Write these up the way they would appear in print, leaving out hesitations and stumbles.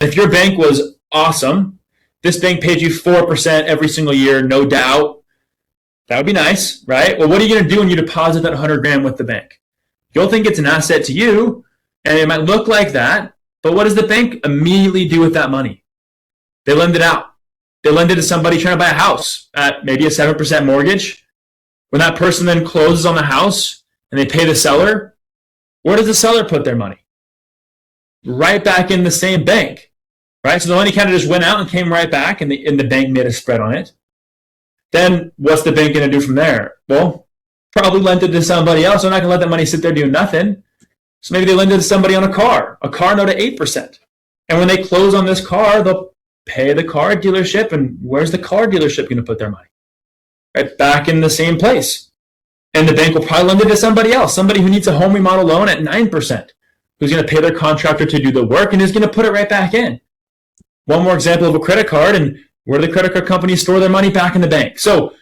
If your bank was awesome, this bank paid you 4% every single year, no doubt. That would be nice, right? Well, what are you going to do when you deposit that 100 grand with the bank? You'll think it's an asset to you, and it might look like that, but what does the bank immediately do with that money? They lend it out. They lend it to somebody trying to buy a house at maybe a 7% mortgage. When that person then closes on the house and they pay the seller, where does the seller put their money? Right back in the same bank, right? So the money kind of just went out and came right back, and the bank made a spread on it. Then what's the bank going to do from there? Well, probably lend it to somebody else. They're not going to let that money sit there doing nothing. So maybe they lend it to somebody on a car note at 8%. And when they close on this car, they'll pay the car dealership. And where's the car dealership going to put their money? Right back in the same place. And the bank will probably lend it to somebody else, somebody who needs a home remodel loan at 9%, who's going to pay their contractor to do the work and is going to put it right back in. One more example of a credit card, and where do the credit card companies store their money? Back in the bank. So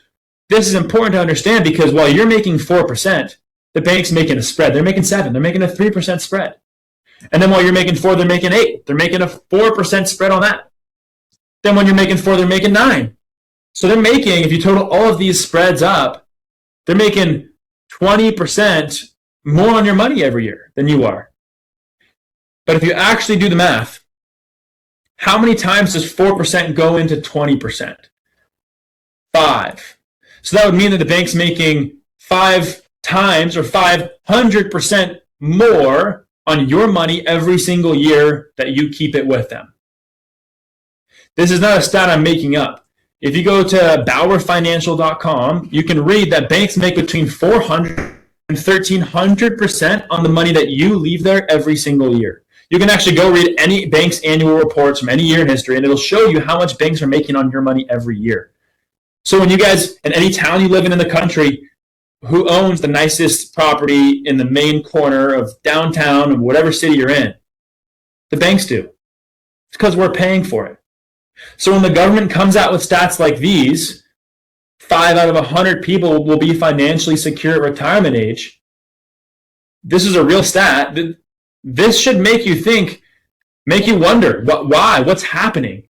this is important to understand, because while you're making 4%, the bank's making a spread. They're making 7%. They're making a 3% spread. And then while you're making 4%, they're making 8%. They're making a 4% spread on that. Then when you're making 4%, they're making 9%. So they're making, if you total all of these spreads up, they're making 20% more on your money every year than you are. But if you actually do the math, how many times does 4% go into 20%? 5. So that would mean that the bank's making 5 times or 500% more on your money every single year that you keep it with them. This is not a stat I'm making up. If you go to BauerFinancial.com, you can read that banks make between 400 and 1,300% on the money that you leave there every single year. You can actually go read any bank's annual reports from any year in history, and it'll show you how much banks are making on your money every year. So when you guys, in any town you live in the country, who owns the nicest property in the main corner of downtown of whatever city you're in? The banks do. It's because we're paying for it. So when the government comes out with stats like these, 5 out of 100 people will be financially secure at retirement age. This is a real stat. This should make you think, make you wonder, why? What's happening?